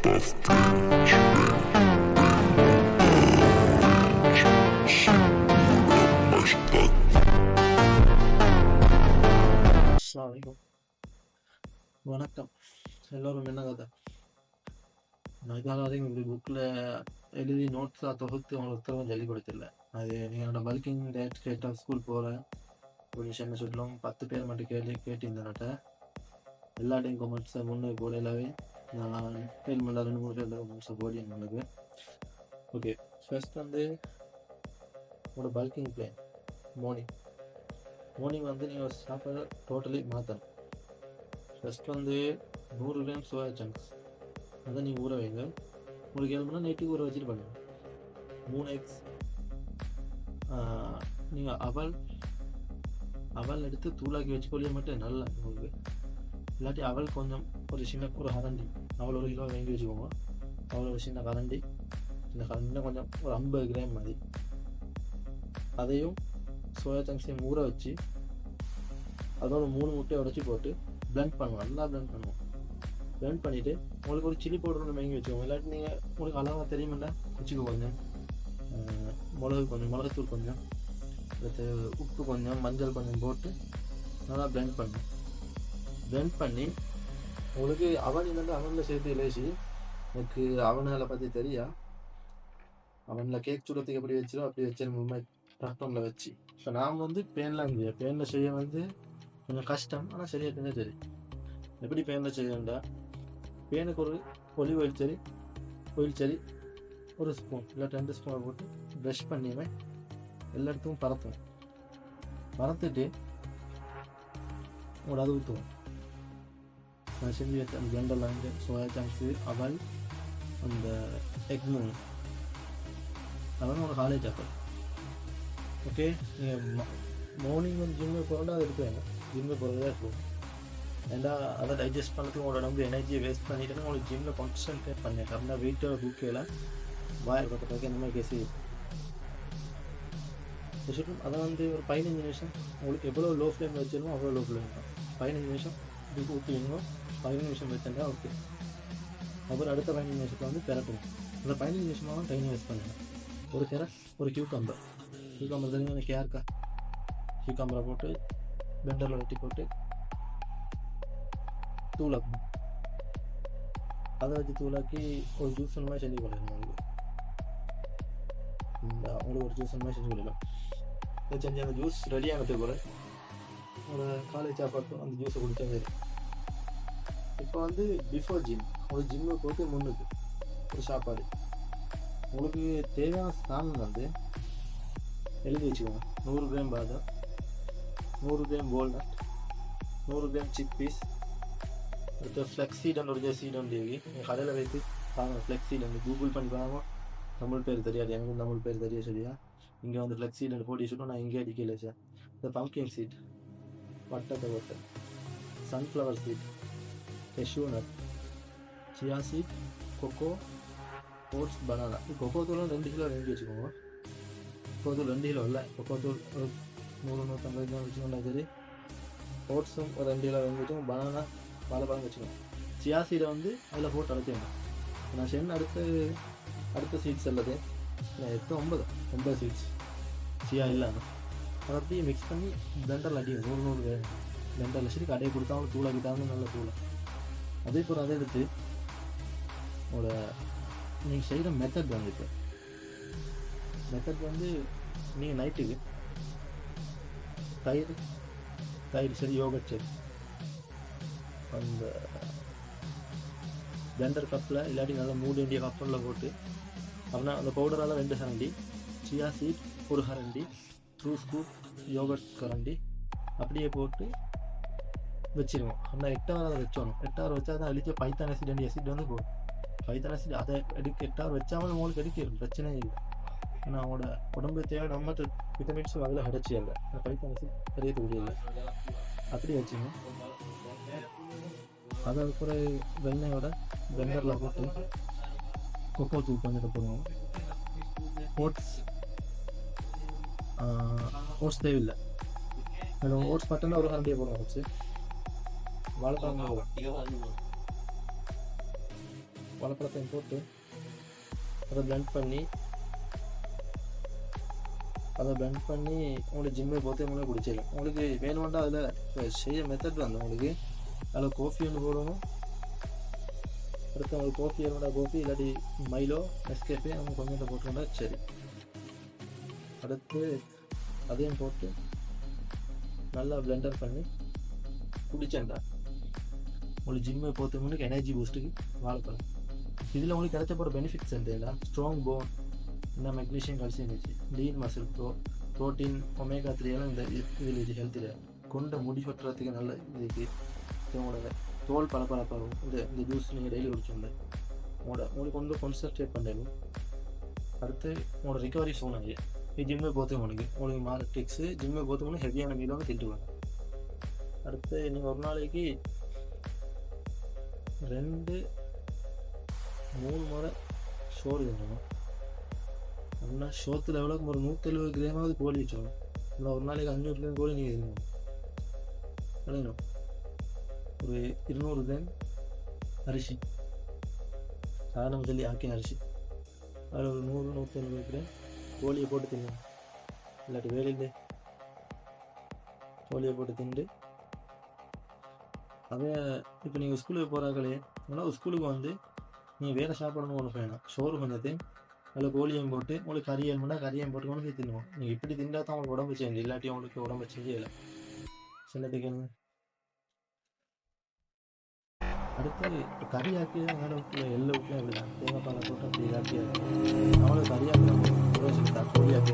அஸ்ஸலாமு வணக்கம். எல்லோரும் என்ன கதை? நான் இதால் வரைக்கும் இப்படி புக்கில் எழுதி நோட்ஸாக தொகுத்து உங்களுக்கு உத்தரவும் சொல்லி கொடுத்துடல. அது நீங்கள் என்னோட பல்கிங் டேட் கேட்டால் ஸ்கூல் போகிறேன் ஒரு விஷயம் என்ன சொல்லலாம். 10 பேர் மட்டும் கேட்டிருந்தேன்ட்ட எல்லாத்தையும் கொமெண்ட்ஸை முன்னே போடலாவே நான் ஃபெயில் பண்ணல 2-3 பேர் கொமெண்ட்ஸை போடி உங்களுக்கு. ஓகே, ஃபர்ஸ்ட் வந்து உங்களோட பல்கிங் பிளான். மார்னிங் வந்து நீங்கள் சாப்பாடு டோட்டலி மாற்றணும். ஃபஸ்ட் வந்து 100 கிராம் சோயா சங்க்ஸ் அதை நீங்கள் ஊற வைங்க. ஒரு 7 மணி நேரம் நைட்டுக்கு ஊற வச்சுட்டு பண்ணுங்க. 3 எக்ஸ். நீங்கள் அவல் எடுத்து தூளாக்கி வச்சுக்கொள்ளிய மட்டும் நல்லா உங்களுக்கு. இல்லாட்டி அவல் கொஞ்சம் ஒரு சின்ன ஒரு கரண்டி, அவள் 1 கிலோ வாங்கி வச்சுக்கோங்க. அவள் ஒரு சின்ன கரண்டி, சின்ன கரண்டினா கொஞ்சம் ஒரு 50 கிராம் மாதிரி. அதையும் சோயா சங்க்ஸையும் ஊற வச்சு அதோட 3 முட்டையை உடச்சி போட்டு பிளெண்ட் பண்ணுவோம். நல்லா பிளெண்ட் பண்ணுவோம். பிளெண்ட் பண்ணிவிட்டு உங்களுக்கு ஒரு சில்லி பவுடர் ஒன்று வாங்கி வச்சுக்கோங்க. இல்லாட்டி நீங்கள் உங்களுக்கு அளவாக தெரியுமில்ல வச்சுக்கோ. கொஞ்சம் மிளகுத்தூள் கொஞ்சம், அடுத்து உப்பு கொஞ்சம், மஞ்சள் கொஞ்சம் போட்டு நல்லா பிளெண்ட் பண்ணும். பிளெண்ட் பண்ணி உங்களுக்கு அவனில் சேர்த்து இலேசி. எனக்கு அவனில் பற்றி தெரியா. அவனில் கேக் சுடத்துக்கு எப்படி வச்சிடும் அப்படி வச்சிருந்த டாக்டரில் வச்சு. இப்போ நான் வந்து பேனில் செய்ய வந்து கொஞ்சம் கஷ்டம், ஆனால் சரியாக தெரிஞ்சால் சரி. எப்படி பேனில் செய்யணுண்டா, பேனுக்கு ஒரு ஒலிவ் ஆயில் சரி ஒரு ஸ்பூன் இல்லை 2 ஸ்பூனை போட்டு ப்ரஷ் பண்ணிடுவேன். எல்லா இடத்துக்கும் பறத்துட்டு ஒரு அது ஊற்றுவோம். நான் செஞ்சு வச்ச அந்த ஜெண்டரில் வந்து சோயா சங்க்ஸு, அவல், அந்த எக் மூணு அதெல்லாம் ஒரு காலேஜ் சாப்பாடு. ஓகே, நீங்கள் மார்னிங் வந்து ஜிம்முக்கு போகணுன்னா அது எடுத்துவேங்க. ஜிம்முக்கு போகிறதா இருக்கும். ஏன்னா அதை டைஜஸ்ட் பண்ணுறதுக்கு உங்களோட உடம்பு எனர்ஜியை வேஸ்ட் பண்ணிவிட்டுன்னா உங்களுக்கு ஜிம்மில் கான்சன்ட்ரேட் பண்ணேன். கரெக்டாக வெயிட்டோட புக்கையில் வாயில் பக்கத்துக்கு இந்த மாதிரி கேசி சுற்றும். அதை வந்து ஒரு 15 நிமிஷம் உங்களுக்கு எவ்வளோ லோ ஃப்ளேம் வச்சிருமோ அவ்வளோ லோ ஃப்ளேம் தான். 15 நிமிஷம் இதுக்கு ஊற்றிடுங்க. 15 நிமிஷம் வச்சுருந்தா ஓகே. அப்புறம் அடுத்த 15 நிமிஷத்தில் வந்து பெரட்டணும். அந்த 15 நிமிஷமாக டைம் வேஸ்ட் பண்ணுங்கள். ஒரு கேரட், ஒரு கியூக்கம்பர் தெரியும் எனக்கு யாருக்கா. கியூக்கம்பரை போட்டு பெண்டரில் வெட்டி போட்டு தூளாக்கணும். அதை வச்சு தூளாக்கி ஒரு ஜூஸ் மாதிரி செஞ்சு கொள்ளணும். உங்களுக்கு ஒரு ஜூஸ் மாதிரி செஞ்சு கொள்ளலாம். இதை செஞ்சு அந்த ஜூஸ் ரெடி ஆனது போல ஒரு காலேஜ் சாப்பாட்டும் அந்த ஜூஸை குடித்தா சரி. இப்போ வந்து பிஃபோர் ஜிம், ஒரு ஜிம்மை போட்டு முன்னுக்கு ஒரு சாப்பாடு உங்களுக்கு தேவையான சாதம் வந்து எழுதி வச்சுக்கோங்க. 100 கிராம் பாதாம், 100 gram walnut, 100 gram chick peas, அடுத்து ஃப்ளெக்ஸ் சீடன் ஒரு சீட் வந்து நீங்கள் கடையில் வைத்து பாருங்கள். ஃப்ளெக்ஸ் சீட் வந்து கூகுள் பண்ணி பாருங்க. தமிழ் பேர் தெரியாது, எனக்கு தமிழ் பேர் தெரியாது சரியா. இங்கே வந்து ஃப்ளெக்ஸ் சீட் போட்டி வச்சுட்டோம். நான் இங்கே அடிக்கல சார். இந்த பம்ப்கின் சீட், வட்டை, sunflower seed, cashew nut, chia seed, cocoa, oats, banana. Cocoa தூள் 2 கிலோ வாங்கி வச்சுக்கோங்க. கொக்கோ தூள் 2 கிலோ இல்லை, கொக்கோ தூள் ஒரு 100-150 கிராம் வச்சுக்கோங்களா சரி. ஓட்ஸும் ஒரு 2 கிலோ வாங்கி வச்சுக்கோங்க. பனானா, வாழைப்பழம் வச்சுக்கோங்க. சியா சீடை வந்து அதில் போட்டு அடைச்சிக்கணும். நான் சென்ன அடுத்த சீட்ஸ் எல்லாது நான் 9 சீட்ஸ் சியா இல்லாமல் அதை அப்படியே மிக்ஸ் பண்ணி பிளெண்டரில் அடிக்கும். 100 பிளெண்டரில் சரி கடையை கொடுத்தாலும் தூளாக்கிட்டாலும் நல்ல தூளை. அதே போல் அதை எடுத்து உங்களோட நீங்கள் செய்கிற மெத்தட் வந்து இப்போ வந்து நீங்கள் நைட்டுக்கு தயிர் சரி, யோகட் சரி அந்த பிளெண்டர் கப்பில் இல்லாட்டி நல்லா மூடி வேண்டிய கப்பில் போட்டு அப்படின்னா அந்த பவுடரால் 2 கரண்டி, சியா சீட் 1 கரண்டி, 2 ஸ்கூப் யோகட் கரண்டி அப்படியே போட்டு வச்சிருவோம். அந்த 8 ஹவர் அதை வச்சோணும். 8 ஹவர் வச்சா தான் அழிச்ச பைத்தான் ஆசிட் 2 ஆசிட் வந்து போகும். பைத்தான் ஆசிட் அதை 8 ஹவர் வச்சாமல் உங்களுக்கு எடுக்கும், பிரச்சனையே இல்லை. ஏன்னா அவங்களோட உடம்பு தேவை நம்ம விட்டமின்ஸும் அதில் கிடச்சி இல்லை. பைத்தான் ஆசிட் தெரியறது முடியல. அப்படி வச்சுங்க. அதை கூட வெண்ணெயோட பிளெண்டரில் போட்டு கொக்கோ தூள் கொஞ்சம் போடுவோம். ஓட்ஸ் தேவையில்லை. ஓட்ஸ் மட்டும்தான் ஒரு கரண்டியை போடுவோம். வச்சு வாழைப்பழம் வாழைப்பழத்தையும் போட்டு அதை பிளெண்ட் பண்ணி உங்களுக்கு ஜிம்மை போட்டு உங்களுக்கு குடிச்சிடலாம். உங்களுக்கு வேணுமெண்டா அதில் செய்ய மெத்தட் வந்து உங்களுக்கு அதில் காஃபி ஒன்று போடணும். அடுத்து உங்களுக்கு காஃபி வேணும்டா காஃபி, இல்லாட்டி மைலோ நெஸ்கேஃபே அவங்க கொஞ்சம் போட்டுருந்தா சரி. அடுத்து அதையும் போட்டு நல்லா பிளெண்டர் பண்ணி குடிச்சேன்டா உங்களுக்கு ஜிம்மை பொறுத்த முன்னுக்கு எனர்ஜி பூஸ்ட்டுக்கு வாழைப்பழம். இதில் உங்களுக்கு கிடைச்ச போகிற பெனிஃபிட்ஸ் என்னடா, ஸ்ட்ராங் போன், இந்த மெக்னீஷியம், கால்சியம் வச்சு, லீன் மசில், ப்ரோட்டீன், ஒமேகா 3 எல்லாம் இந்த இதில் இது ஹெல்த்தில் கொண்ட முடி கொட்டுறதுக்கு நல்ல இதுக்கு. உங்களோட தோல் பளபளப்பாகும் இந்த ஜூஸ் நீங்கள் டெய்லி குடிச்சோங்க. உங்களுக்கு வந்து கான்சன்ட்ரேட் பண்ணணும். அடுத்து உங்களோட ரிகவரி சோனாங்க ஜிம்மை பொறுத்த உங்களுக்கு மாற ட்ரிக்ஸு. ஜிம்மை பொறுத்த ஹெவியான மீலாக திட்டுவாங்க. அடுத்து நீங்கள் ஒரு நாளைக்கு 2-3 முறை சோறு தின்னணும். அப்படின்னா சோத்தில் எவ்வளோக்கு ஒரு 170 கிராமாவது கோழி வச்சோம். இல்லை ஒரு நாளைக்கு 500 கிராம் கோழி நீங்கள் தின்னணும். கிடையணும் ஒரு 200 கிராம் அரிசி, சாதம் சொல்லி ஆக்கின அரிசி, அதில் ஒரு 100-150 கிராம் கோழியை போட்டு தின்னணும். இல்லாட்டி வேலையில் கோழியை போட்டு தின்ட்டு அதை இப்போ நீங்கள் ஸ்கூலுக்கு போகிறாங்களே, ஆனால் ஸ்கூலுக்கு வந்து நீங்கள் வேறு சாப்பிடணும் ஒன்று வேணாம். சோறு கொஞ்சத்தையும் அதில் கோழியும் போட்டு உங்களுக்கு கறியம் பண்ணால் கறியம் போட்டு கொண்டு தின்னுவோம். நீங்கள் இப்படி தின்றா தான் உங்களுக்கு உடம்பு சேஞ்சு, இல்லாட்டி உங்களுக்கு உடம்பு செஞ்சல சின்னதுக்கு. அடுத்து கறி ஆக்கி மேலே எள்ளு விட்டுலாம் இப்படி தான் தேங்காய் பாலை போட்டு அப்படி இதாக்கி அவங்களுக்கு கறி ஆக்கி கோழி ஆக்கி